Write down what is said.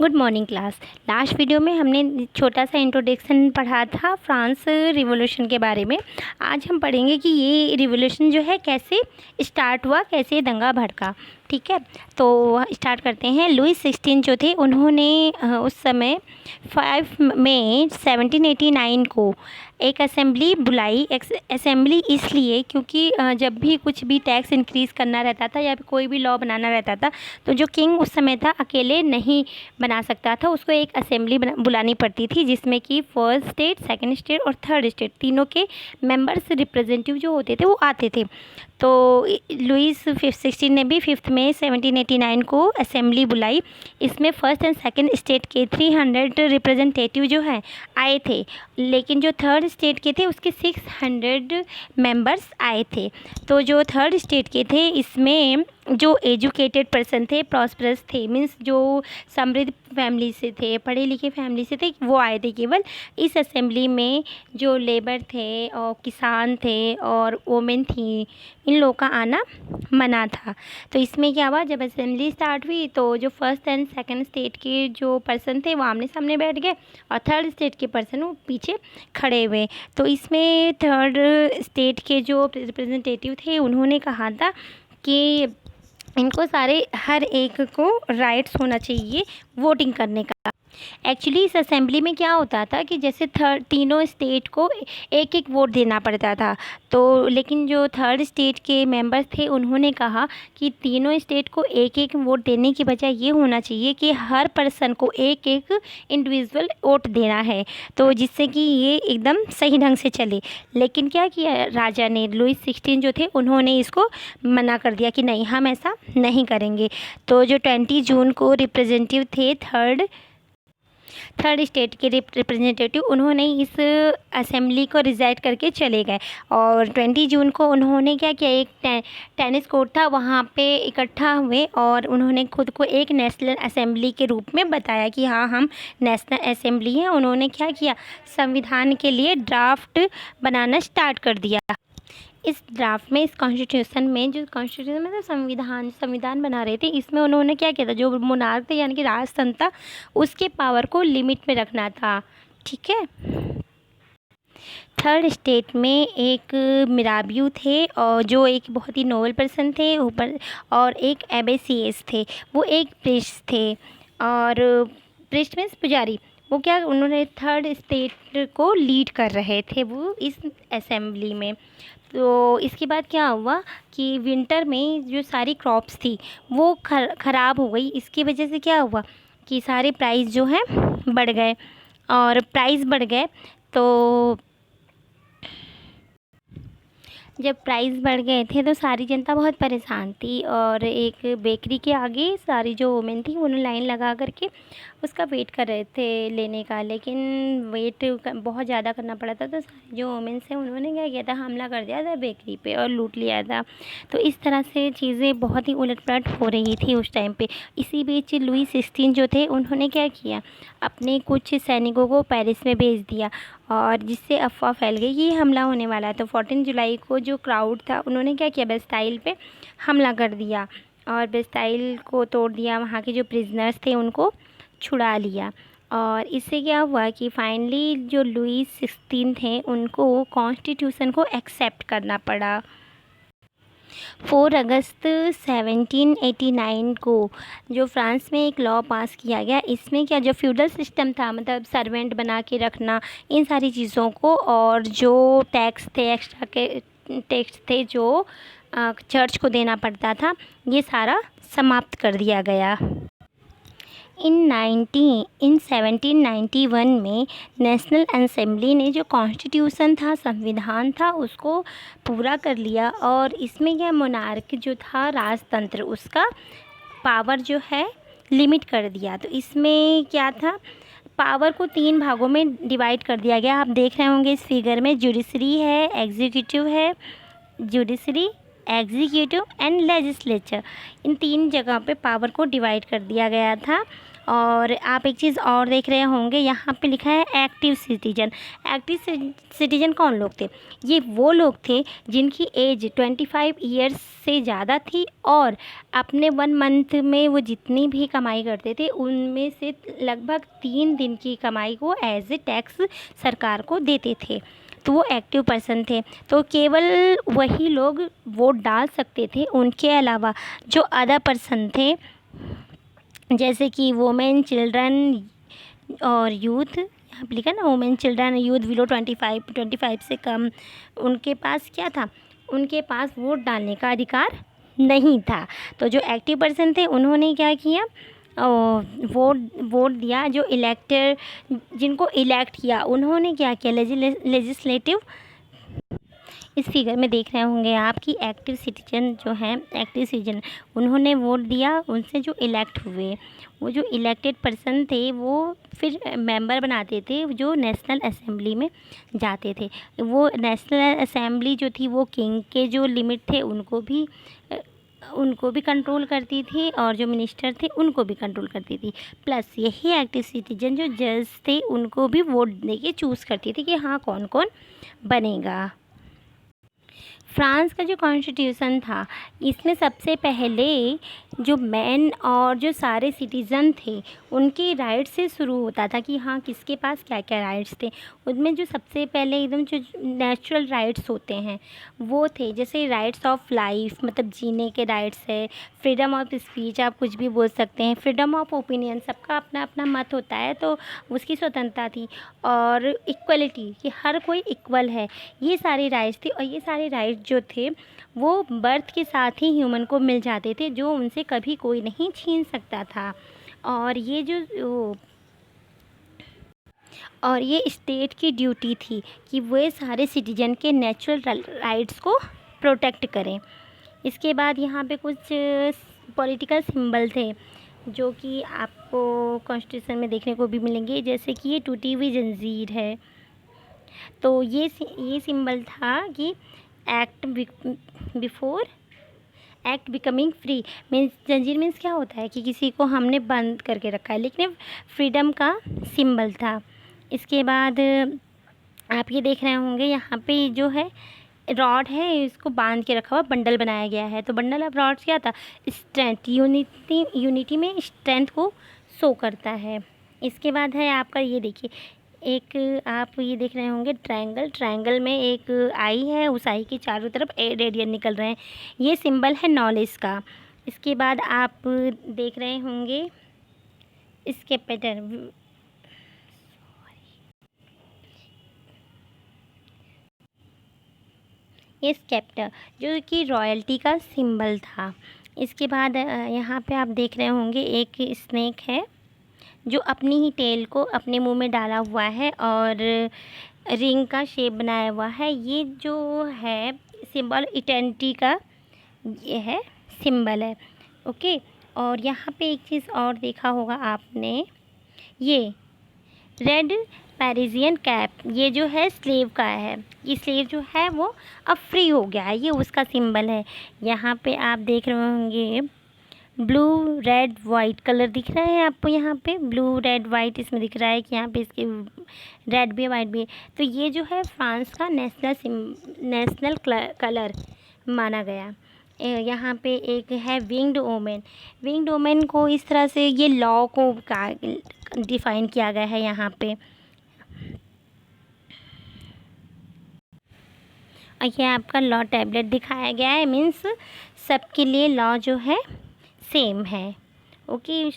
Good morning class. Last video में हमने छोटा सा इंट्रोडक्शन पढ़ा था फ्रांस रिवॉल्यूशन के बारे में। आज हम पढ़ेंगे कि ये रिवॉल्यूशन जो है कैसे स्टार्ट हुआ, कैसे दंगा भड़का। ठीक है, तो स्टार्ट करते हैं। लुई 16 जो थे उन्होंने उस समय 5 मई 1789 को एक असेंबली बुलाई। असेंबली इसलिए क्योंकि जब भी कुछ भी टैक्स इंक्रीज़ करना रहता था या कोई भी लॉ बनाना रहता था तो जो किंग उस समय था अकेले नहीं बना सकता था, उसको एक असेंबली बुलानी पड़ती थी जिसमें कि फर्स्ट स्टेट, सेकंड स्टेट और थर्ड स्टेट तीनों के मेंबर्स रिप्रेजेंटेटिव जो होते थे वो आते थे। तो लुईस 16 ने भी 5 मई 1789 को असेंबली बुलाई। इसमें फर्स्ट एंड सेकंड स्टेट के 300 रिप्रेजेंटेटिव जो हैं आए थे, लेकिन जो थर्ड स्टेट के थे उसके 600 मेंबर्स आए थे। तो जो थर्ड स्टेट के थे इसमें जो एजुकेटेड पर्सन थे, प्रॉस्परस थे, मीन्स जो समृद्ध फैमिली से थे, पढ़े लिखे फैमिली से थे, वो आए थे केवल। इस असेंबली में जो लेबर थे और किसान थे और वोमेन थी, इन लोगों का आना मना था। तो इसमें क्या हुआ, जब असेंबली स्टार्ट हुई तो जो फर्स्ट एंड सेकंड स्टेट के जो पर्सन थे वो आमने सामने बैठ गए और थर्ड स्टेट के पर्सन वो पीछे खड़े हुए। तो इसमें थर्ड स्टेट के जो रिप्रेजेंटेटिव थे उन्होंने कहा था कि इनको सारे हर एक को राइट्स होना चाहिए वोटिंग करने का। एक्चुअली इस असेंबली में क्या होता था कि जैसे तीनों स्टेट को एक एक वोट देना पड़ता था, तो लेकिन जो थर्ड स्टेट के मेंबर्स थे उन्होंने कहा कि तीनों स्टेट को एक एक वोट देने की बजाय ये होना चाहिए कि हर पर्सन को एक एक इंडिविजुअल वोट देना है, तो जिससे कि ये एकदम सही ढंग से चले। लेकिन क्या किया राजा ने, लुई 16 जो थे उन्होंने इसको मना कर दिया कि नहीं, हम ऐसा नहीं करेंगे। तो जो 20 जून को रिप्रेजेंटेटिव थे थर्ड स्टेट के रिप्रेजेंटेटिव, उन्होंने इस असेंबली को रिजाइड करके चले गए। और 20 जून को उन्होंने क्या किया, एक टेनिस कोर्ट था वहाँ पे इकट्ठा हुए और उन्होंने खुद को एक नेशनल असेंबली के रूप में बताया कि हाँ, हम नेशनल असेंबली हैं। उन्होंने क्या किया, संविधान के लिए ड्राफ्ट बनाना स्टार्ट कर दिया। इस ड्राफ्ट में, इस कॉन्स्टिट्यूशन में, जो कॉन्स्टिट्यूशन मतलब संविधान बना रहे थे, इसमें उन्होंने क्या किया था, जो मोनार्क थे यानी कि राजतंत्र था, उसके पावर को लिमिट में रखना था। ठीक है। थर्ड स्टेट में एक मिराबियो थे और जो एक बहुत ही नोबल पर्सन थे ऊपर, और एक एबेसियस थे, वो एक प्रिस्ट थे। और प्रिस्ट मीन्स पुजारी। वो क्या, उन्होंने थर्ड स्टेट को लीड कर रहे थे वो इस असेंबली में। तो इसके बाद क्या हुआ कि विंटर में जो सारी क्रॉप्स थी वो ख़राब हो गई। इसकी वजह से क्या हुआ कि सारे प्राइस जो हैं बढ़ गए, और प्राइस बढ़ गए तो जब प्राइस बढ़ गए थे तो सारी जनता बहुत परेशान थी, और एक बेकरी के आगे सारी जो वुमेन थी उन्होंने लाइन लगा करके उसका वेट कर रहे थे लेने का, लेकिन वेट बहुत ज़्यादा करना पड़ा था। तो जो वुमेन्स हैं उन्होंने क्या किया था, हमला कर दिया था बेकरी पे और लूट लिया था। तो इस तरह से चीज़ें बहुत ही उलट-पलट हो रही थी उस टाइम पे। इसी बीच लुई 16 जो थे उन्होंने क्या किया, अपने कुछ सैनिकों को पेरिस में भेज दिया, और जिससे अफवाह फैल गई कि हमला होने वाला है। तो 14 जुलाई को जो क्राउड था उन्होंने क्या किया, बेस्टाइल पे हमला कर दिया और बेस्टाइल को तोड़ दिया, वहाँ के जो प्रिजनर्स थे उनको छुड़ा लिया। और इससे क्या हुआ कि फाइनली जो लुई 16 थे उनको कॉन्स्टिट्यूशन को एक्सेप्ट करना पड़ा। 4 अगस्त 1789 को जो फ्रांस में एक लॉ पास किया गया, इसमें क्या, जो फ्यूडल सिस्टम था, मतलब सर्वेंट बना के रखना, इन सारी चीज़ों को, और जो टैक्स थे, एक्स्ट्रा के टैक्स थे जो चर्च को देना पड़ता था, ये सारा समाप्त कर दिया गया। इन 1791 में नेशनल असेंबली ने जो कॉन्स्टिट्यूशन था, संविधान था, उसको पूरा कर लिया। और इसमें क्या, मोनार्क जो था राजतंत्र, उसका पावर जो है लिमिट कर दिया। तो इसमें क्या था, पावर को 3 भागों में डिवाइड कर दिया गया। आप देख रहे होंगे इस फिगर में, जुडिशरी है, एग्जीक्यूटिव है, जुडिशरी, एग्जीक्यूटिव एंड लेजिस्लेचर, इन 3 जगह पे पावर को डिवाइड कर दिया गया था। और आप एक चीज़ और देख रहे होंगे, यहाँ पे लिखा है एक्टिव सिटीजन। एक्टिव सिटीजन कौन लोग थे? ये वो लोग थे जिनकी एज 25 ईयर्स से ज़्यादा थी और अपने 1 मंथ में वो जितनी भी कमाई करते थे उनमें से लगभग 3 दिन की कमाई को एज ए टैक्स सरकार को देते थे। तो वो एक्टिव पर्सन थे, तो केवल वही लोग वोट डाल सकते थे। उनके अलावा जो अदर पर्सन थे, जैसे कि वोमेन, चिल्ड्रन और यूथ, यहाँ पे लिखा ना वोमेन, चिल्ड्रन, यूथ बिलो 25 से कम, उनके पास क्या था? उनके पास वोट डालने का अधिकार नहीं था। तो जो एक्टिव पर्सन थे उन्होंने क्या किया? वोट दिया। जो इलेक्टर, जिनको इलेक्ट किया, उन्होंने क्या किया? लेजिस्लेटिव, इस फिगर में देख रहे होंगे आप कि एक्टिव सिटीजन जो हैं, एक्टिव सिटीजन, उन्होंने वोट दिया। उनसे जो इलेक्ट हुए, वो जो इलेक्टेड पर्सन थे वो फिर मेंबर बनाते थे जो नेशनल असेंबली में जाते थे। वो नेशनल असेंबली जो थी वो किंग के जो लिमिट थे उनको भी कंट्रोल करती थी और जो मिनिस्टर थे उनको भी कंट्रोल करती थी। प्लस यही एक्टिव सिटीजन जो जज थे उनको भी वोट देके चूज़ करती थी कि हाँ कौन कौन बनेगा। फ्रांस का जो कॉन्स्टिट्यूशन था, इसमें सबसे पहले जो मैन और जो सारे सिटीज़न थे उनके राइट से शुरू होता था कि हाँ किसके पास क्या क्या राइट्स थे। उनमें जो सबसे पहले एकदम जो नेचुरल राइट्स होते हैं वो थे, जैसे राइट्स ऑफ लाइफ, मतलब जीने के राइट्स है। फ्रीडम ऑफ स्पीच, आप कुछ भी बोल सकते हैं। फ्रीडम ऑफ ओपिनियन, सबका अपना अपना मत होता है तो उसकी स्वतंत्रता थी। और इक्वलिटी, कि हर कोई इक्वल है, ये सारी राइट्स थी। और ये सारे राइट्स जो थे वो बर्थ के साथ ही ह्यूमन को मिल जाते थे, जो उनसे कभी कोई नहीं छीन सकता था। और ये स्टेट की ड्यूटी थी कि वे सारे सिटीजन के नेचुरल राइट्स को प्रोटेक्ट करें। इसके बाद यहाँ पे कुछ पॉलिटिकल सिंबल थे जो कि आपको कॉन्स्टिट्यूशन में देखने को भी मिलेंगे, जैसे कि ये टूटी हुई जंजीर है। तो ये सिंबल था कि एक्ट बिकमिंग फ्री, मीन्स जंजीर मीन्स क्या होता है कि किसी को हमने बंद करके रखा है, लेकिन फ्रीडम का सिंबल था। इसके बाद आप ये देख रहे होंगे यहाँ पे जो है रॉड है, इसको बांध के रखा हुआ बंडल बनाया गया है। तो बंडल ऑफ रॉड्स क्या था? स्ट्रेंथ, यूनिटी में स्ट्रेंथ को शो करता है। इसके बाद है आपका ये देखिए, एक आप ये देख रहे होंगे ट्रायंगल में एक आई है, उस आई के चारों तरफ रेडियन निकल रहे हैं, ये सिंबल है नॉलेज का। इसके बाद आप देख रहे होंगे स्केपेटर, ये स्केप्टर जो कि रॉयल्टी का सिंबल था। इसके बाद यहाँ पे आप देख रहे होंगे एक स्नेक है जो अपनी ही टेल को अपने मुंह में डाला हुआ है और रिंग का शेप बनाया हुआ है। ये जो है सिंबल इटर्निटी का, ये है सिंबल है। ओके, और यहाँ पे एक चीज़ और देखा होगा आपने, ये रेड पैरिजियन कैप, ये जो है स्लेव का है। ये स्लेव जो है वो अब फ्री हो गया है, ये उसका सिंबल है। यहाँ पे आप देख रहे होंगे ब्लू रेड वाइट कलर दिख रहा है आपको, यहाँ पे ब्लू रेड वाइट इसमें दिख रहा है कि यहाँ पे इसके रेड भी है वाइट भी है। तो ये जो है फ्रांस का नेशनल कलर माना गया। यहाँ पे एक है विंग्ड वोमेन को इस तरह से ये लॉ को डिफ़ाइन किया गया है यहाँ पे। और ये आपका लॉ टैबलेट दिखाया गया है, मीन्स सबके लिए लॉ जो है सेम है। ओके।